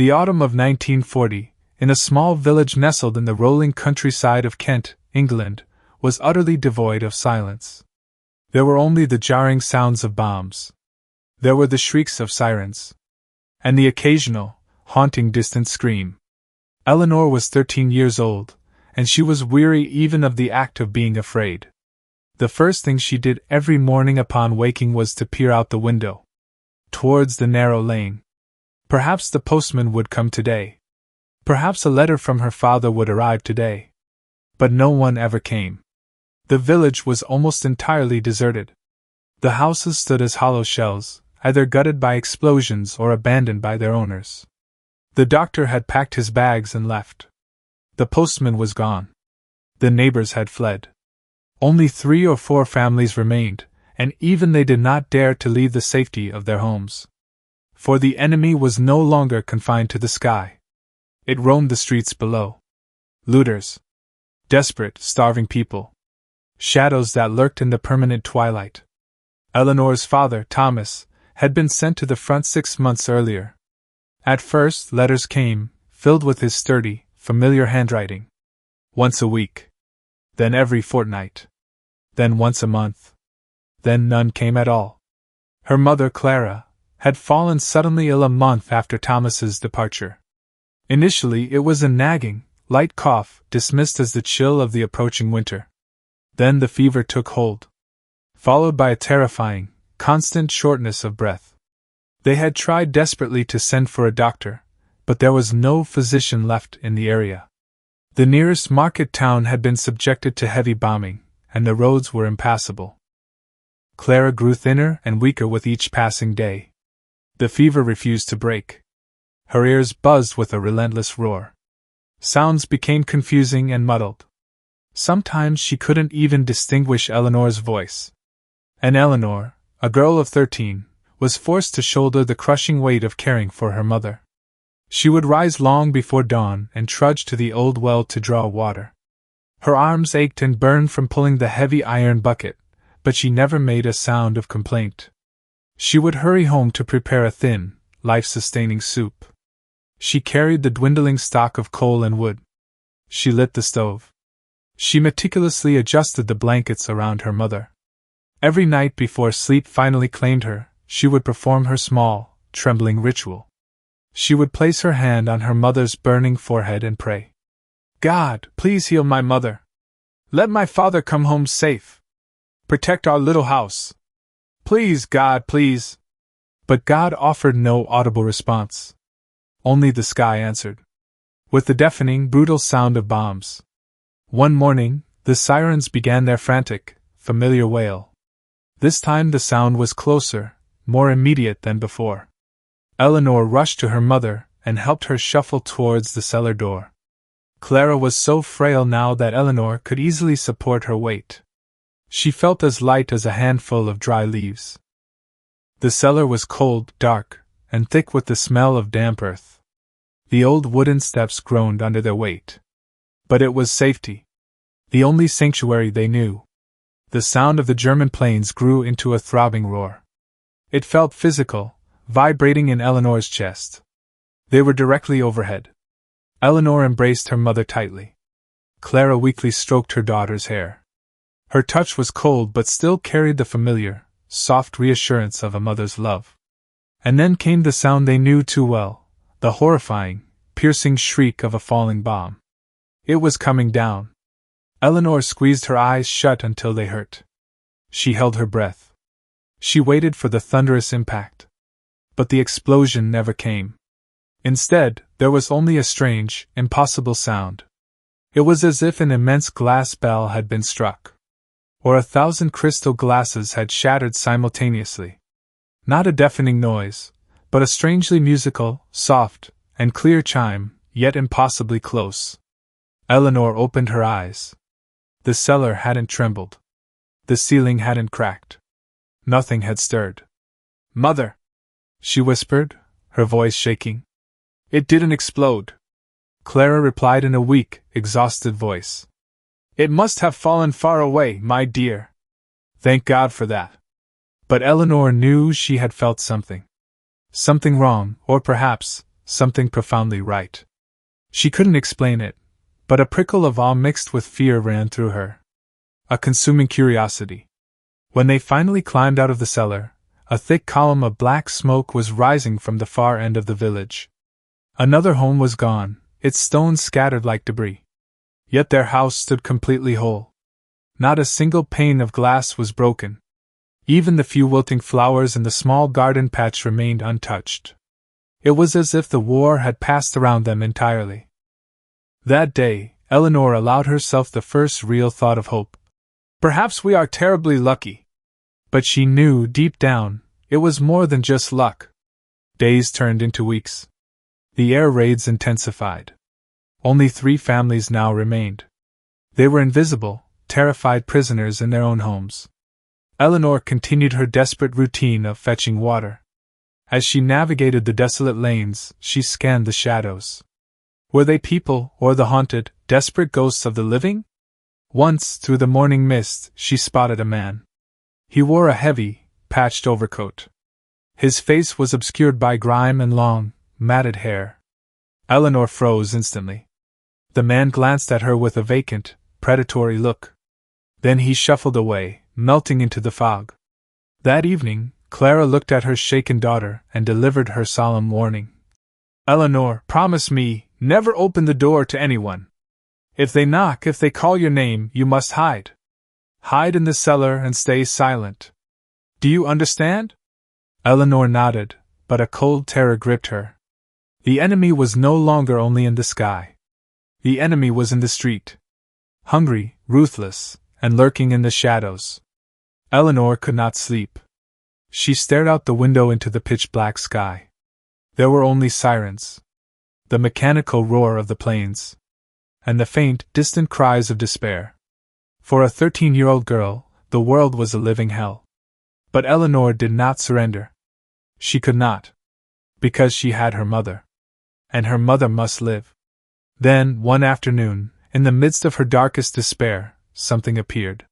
The autumn of 1940, in a small village nestled in the rolling countryside of Kent, England, was utterly devoid of silence. There were only the jarring sounds of bombs. There were the shrieks of sirens. And the occasional, haunting distant scream. Eleanor was 13 years old, and she was weary even of the act of being afraid. The first thing she did every morning upon waking was to peer out the window, towards the narrow lane. Perhaps the postman would come today. Perhaps a letter from her father would arrive today. But no one ever came. The village was almost entirely deserted. The houses stood as hollow shells, either gutted by explosions or abandoned by their owners. The doctor had packed his bags and left. The postman was gone. The neighbors had fled. Only 3 or 4 families remained, and even they did not dare to leave the safety of their homes. For the enemy was no longer confined to the sky. It roamed the streets below. Looters. Desperate, starving people. Shadows that lurked in the permanent twilight. Eleanor's father, Thomas, had been sent to the front 6 months earlier. At first, letters came, filled with his sturdy, familiar handwriting. Once a week. Then every fortnight. Then once a month. Then none came at all. Her mother, Clara, had fallen suddenly ill a month after Thomas's departure. Initially, it was a nagging, light cough, dismissed as the chill of the approaching winter. Then the fever took hold, followed by a terrifying, constant shortness of breath. They had tried desperately to send for a doctor, but there was no physician left in the area. The nearest market town had been subjected to heavy bombing, and the roads were impassable. Clara grew thinner and weaker with each passing day. The fever refused to break. Her ears buzzed with a relentless roar. Sounds became confusing and muddled. Sometimes she couldn't even distinguish Eleanor's voice. And Eleanor, a girl of 13, was forced to shoulder the crushing weight of caring for her mother. She would rise long before dawn and trudge to the old well to draw water. Her arms ached and burned from pulling the heavy iron bucket, but she never made a sound of complaint. She would hurry home to prepare a thin, life-sustaining soup. She carried the dwindling stock of coal and wood. She lit the stove. She meticulously adjusted the blankets around her mother. Every night before sleep finally claimed her, she would perform her small, trembling ritual. She would place her hand on her mother's burning forehead and pray. God, please heal my mother. Let my father come home safe. Protect our little house. Please, God, please. But God offered no audible response. Only the sky answered, with the deafening, brutal sound of bombs. One morning, the sirens began their frantic, familiar wail. This time the sound was closer, more immediate than before. Eleanor rushed to her mother and helped her shuffle towards the cellar door. Clara was so frail now that Eleanor could easily support her weight. She felt as light as a handful of dry leaves. The cellar was cold, dark, and thick with the smell of damp earth. The old wooden steps groaned under their weight. But it was safety. The only sanctuary they knew. The sound of the German planes grew into a throbbing roar. It felt physical, vibrating in Eleanor's chest. They were directly overhead. Eleanor embraced her mother tightly. Clara weakly stroked her daughter's hair. Her touch was cold but still carried the familiar, soft reassurance of a mother's love. And then came the sound they knew too well, the horrifying, piercing shriek of a falling bomb. It was coming down. Eleanor squeezed her eyes shut until they hurt. She held her breath. She waited for the thunderous impact. But the explosion never came. Instead, there was only a strange, impossible sound. It was as if an immense glass bell had been struck. Or 1,000 crystal glasses had shattered simultaneously. Not a deafening noise, but a strangely musical, soft, and clear chime, yet impossibly close. Eleanor opened her eyes. The cellar hadn't trembled. The ceiling hadn't cracked. Nothing had stirred. "Mother!" she whispered, her voice shaking. "It didn't explode," Clara replied in a weak, exhausted voice. "It must have fallen far away, my dear." Thank God for that. But Eleanor knew she had felt something. Something wrong, or perhaps, something profoundly right. She couldn't explain it, but a prickle of awe mixed with fear ran through her. A consuming curiosity. When they finally climbed out of the cellar, a thick column of black smoke was rising from the far end of the village. Another home was gone, its stones scattered like debris. Yet their house stood completely whole. Not a single pane of glass was broken. Even the few wilting flowers in the small garden patch remained untouched. It was as if the war had passed around them entirely. That day, Eleanor allowed herself the first real thought of hope. Perhaps we are terribly lucky. But she knew, deep down, it was more than just luck. Days turned into weeks. The air raids intensified. Only 3 families now remained. They were invisible, terrified prisoners in their own homes. Eleanor continued her desperate routine of fetching water. As she navigated the desolate lanes, she scanned the shadows. Were they people, or the haunted, desperate ghosts of the living? Once, through the morning mist, she spotted a man. He wore a heavy, patched overcoat. His face was obscured by grime and long, matted hair. Eleanor froze instantly. The man glanced at her with a vacant, predatory look. Then he shuffled away, melting into the fog. That evening, Clara looked at her shaken daughter and delivered her solemn warning. Eleanor, promise me, never open the door to anyone. If they knock, if they call your name, you must hide. Hide in the cellar and stay silent. Do you understand? Eleanor nodded, but a cold terror gripped her. The enemy was no longer only in the sky. The enemy was in the street. Hungry, ruthless, and lurking in the shadows. Eleanor could not sleep. She stared out the window into the pitch-black sky. There were only sirens. The mechanical roar of the planes. And the faint, distant cries of despair. For a 13-year-old girl, the world was a living hell. But Eleanor did not surrender. She could not. Because she had her mother. And her mother must live. Then, one afternoon, in the midst of her darkest despair, something appeared.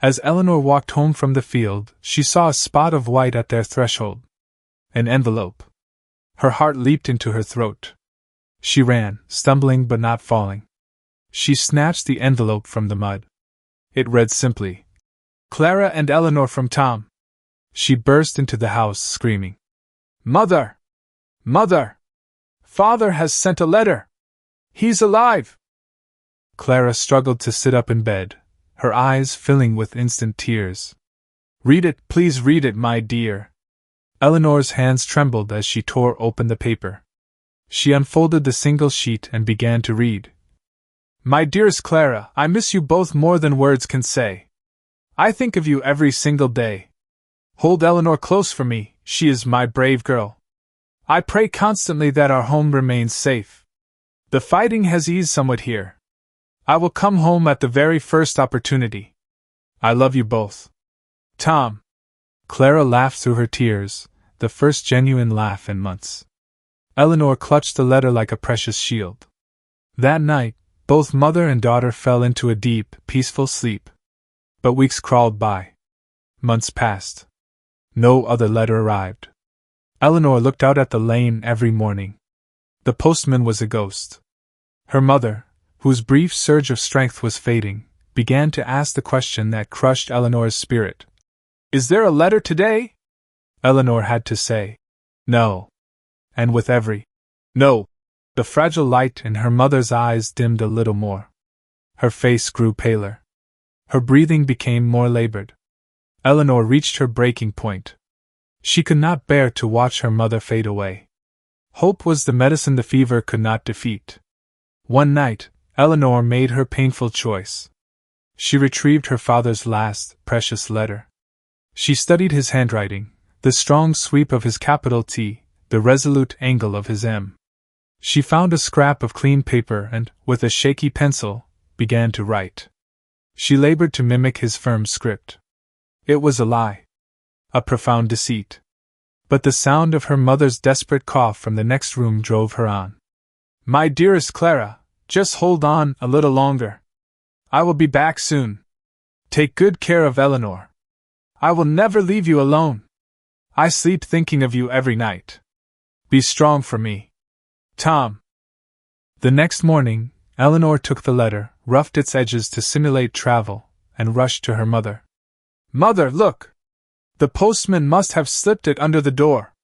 As Eleanor walked home from the field, she saw a spot of white at their threshold. An envelope. Her heart leaped into her throat. She ran, stumbling but not falling. She snatched the envelope from the mud. It read simply, "Clara and Eleanor from Tom." She burst into the house screaming, "Mother! Mother! Father has sent a letter! He's alive!" Clara struggled to sit up in bed, her eyes filling with instant tears. "Read it, please read it, my dear." Eleanor's hands trembled as she tore open the paper. She unfolded the single sheet and began to read. "My dearest Clara, I miss you both more than words can say. I think of you every single day. Hold Eleanor close for me, she is my brave girl. I pray constantly that our home remains safe. The fighting has eased somewhat here. I will come home at the very first opportunity. I love you both. Tom." Clara laughed through her tears, the first genuine laugh in months. Eleanor clutched the letter like a precious shield. That night, both mother and daughter fell into a deep, peaceful sleep. But weeks crawled by. Months passed. No other letter arrived. Eleanor looked out at the lane every morning. The postman was a ghost. Her mother, whose brief surge of strength was fading, began to ask the question that crushed Eleanor's spirit. "Is there a letter today?" Eleanor had to say, "No." And with every "no," the fragile light in her mother's eyes dimmed a little more. Her face grew paler. Her breathing became more labored. Eleanor reached her breaking point. She could not bear to watch her mother fade away. Hope was the medicine the fever could not defeat. One night, Eleanor made her painful choice. She retrieved her father's last, precious letter. She studied his handwriting, the strong sweep of his capital T, the resolute angle of his M. She found a scrap of clean paper and, with a shaky pencil, began to write. She labored to mimic his firm script. It was a lie. A profound deceit. But the sound of her mother's desperate cough from the next room drove her on. "My dearest Clara, just hold on a little longer. I will be back soon. Take good care of Eleanor. I will never leave you alone. I sleep thinking of you every night. Be strong for me. Tom. The next morning, Eleanor took the letter, roughed its edges to simulate travel, and rushed to her mother. Mother, look! The postman must have slipped it under the door.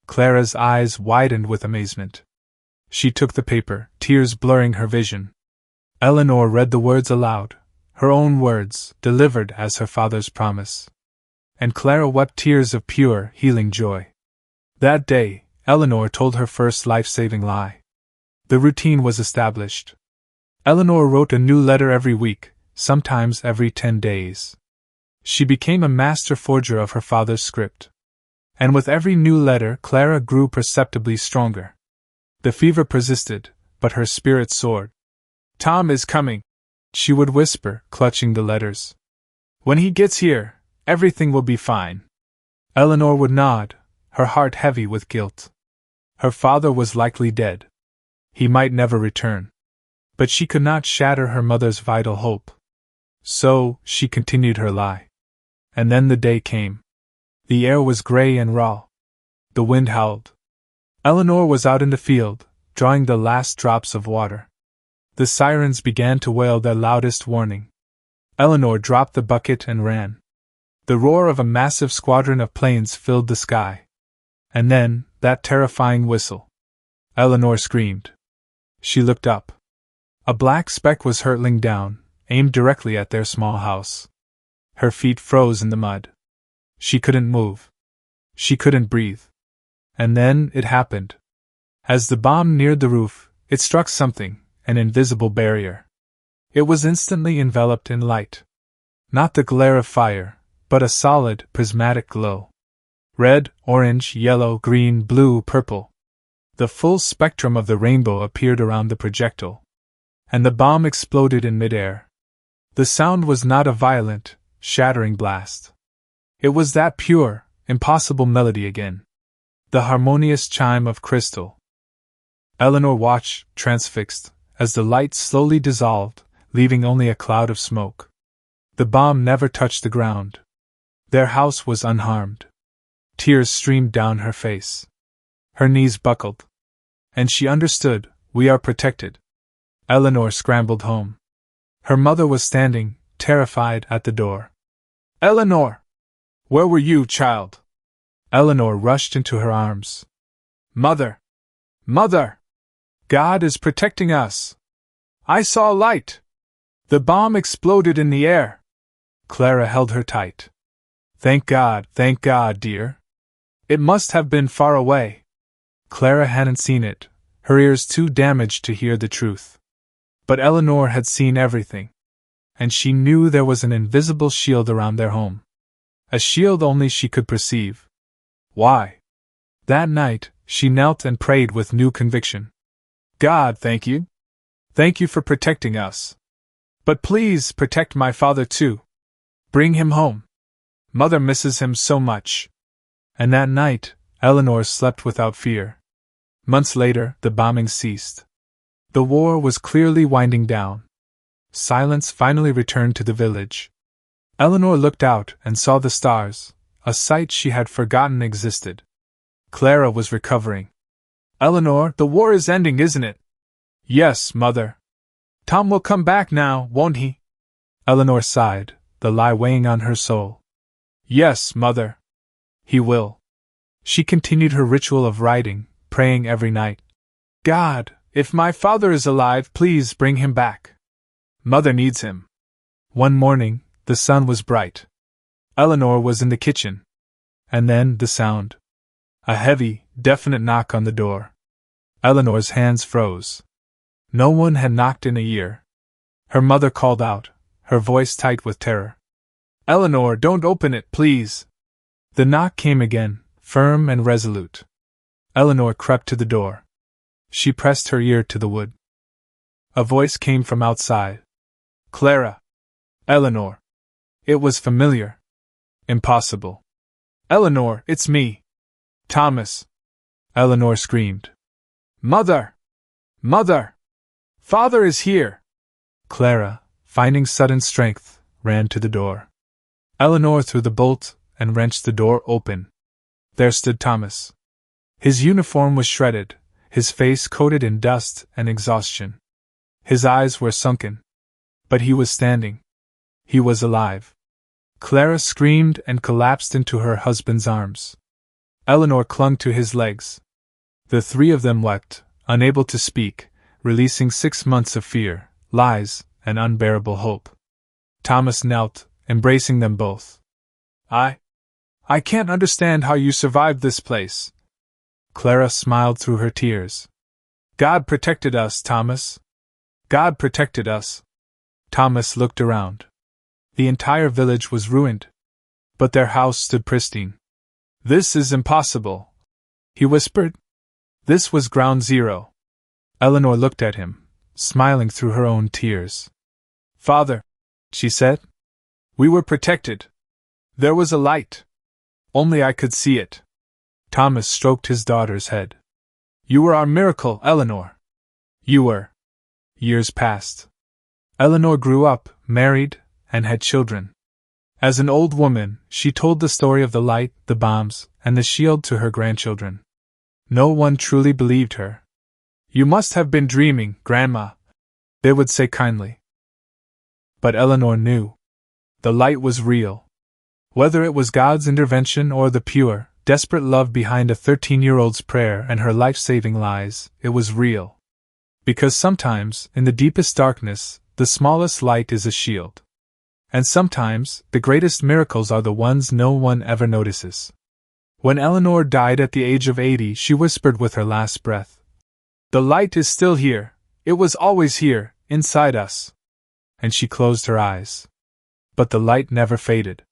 Clara's eyes widened with amazement. She took the paper, tears blurring her vision. Eleanor read the words aloud, her own words, delivered as her father's promise. And Clara wept tears of pure, healing joy. That day, Eleanor told her first life-saving lie. The routine was established. Eleanor wrote a new letter every week, sometimes every 10 days. She became a master forger of her father's script. And with every new letter, Clara grew perceptibly stronger. The fever persisted, but her spirit soared. Tom is coming, she would whisper, clutching the letters. When he gets here, everything will be fine. Eleanor would nod, her heart heavy with guilt. Her father was likely dead. He might never return. But she could not shatter her mother's vital hope. So, she continued her lie. And then the day came. The air was gray and raw. The wind howled. Eleanor was out in the field, drawing the last drops of water. The sirens began to wail their loudest warning. Eleanor dropped the bucket and ran. The roar of a massive squadron of planes filled the sky. And then, that terrifying whistle. Eleanor screamed. She looked up. A black speck was hurtling down, aimed directly at their small house. Her feet froze in the mud. She couldn't move. She couldn't breathe. And then it happened. As the bomb neared the roof, it struck something, an invisible barrier. It was instantly enveloped in light. Not the glare of fire, but a solid, prismatic glow. Red, orange, yellow, green, blue, purple. The full spectrum of the rainbow appeared around the projectile. And the bomb exploded in midair. The sound was not a violent, shattering blast. It was that pure, impossible melody again. The harmonious chime of crystal. Eleanor watched, transfixed, as the light slowly dissolved, leaving only a cloud of smoke. The bomb never touched the ground. Their house was unharmed. Tears streamed down her face. Her knees buckled. And she understood, we are protected. Eleanor scrambled home. Her mother was standing, terrified, at the door. Eleanor! Where were you, child? Eleanor rushed into her arms. Mother! Mother! God is protecting us! I saw light! The bomb exploded in the air! Clara held her tight. Thank God, dear. It must have been far away. Clara hadn't seen it, her ears too damaged to hear the truth. But Eleanor had seen everything. And she knew there was an invisible shield around their home. A shield only she could perceive. Why? That night, she knelt and prayed with new conviction. God, thank you. Thank you for protecting us. But please protect my father too. Bring him home. Mother misses him so much. And that night, Eleanor slept without fear. Months later, the bombing ceased. The war was clearly winding down. Silence finally returned to the village. Eleanor looked out and saw the stars, a sight she had forgotten existed. Clara was recovering. Eleanor, the war is ending, isn't it? Yes, Mother. Tom will come back now, won't he? Eleanor sighed, the lie weighing on her soul. Yes, Mother. He will. She continued her ritual of writing, praying every night. God, if my father is alive, please bring him back. Mother needs him. One morning, the sun was bright. Eleanor was in the kitchen. And then the sound. A heavy, definite knock on the door. Eleanor's hands froze. No one had knocked in a year. Her mother called out, her voice tight with terror. Eleanor, don't open it, please. The knock came again, firm and resolute. Eleanor crept to the door. She pressed her ear to the wood. A voice came from outside. Clara. Eleanor. It was familiar. Impossible. Eleanor, it's me. Thomas. Eleanor screamed. Mother! Mother! Father is here! Clara, finding sudden strength, ran to the door. Eleanor threw the bolt and wrenched the door open. There stood Thomas. His uniform was shredded, his face coated in dust and exhaustion. His eyes were sunken. But he was standing. He was alive. Clara screamed and collapsed into her husband's arms. Eleanor clung to his legs. The three of them wept, unable to speak, releasing 6 months of fear, lies, and unbearable hope. Thomas knelt, embracing them both. I can't understand how you survived this place. Clara smiled through her tears. God protected us, Thomas. God protected us. Thomas looked around. The entire village was ruined. But their house stood pristine. This is impossible, he whispered. This was ground zero. Eleanor looked at him, smiling through her own tears. Father, she said, we were protected. There was a light. Only I could see it. Thomas stroked his daughter's head. You were our miracle, Eleanor. You were. Years passed. Eleanor grew up, married, and had children. As an old woman, she told the story of the light, the bombs, and the shield to her grandchildren. No one truly believed her. You must have been dreaming, Grandma, they would say kindly. But Eleanor knew. The light was real. Whether it was God's intervention or the pure, desperate love behind a 13-year-old's prayer and her life-saving lies, it was real. Because sometimes, in the deepest darkness, the smallest light is a shield. And sometimes, the greatest miracles are the ones no one ever notices. When Eleanor died at the age of 80, she whispered with her last breath, "The light is still here. It was always here, inside us." And she closed her eyes. But the light never faded.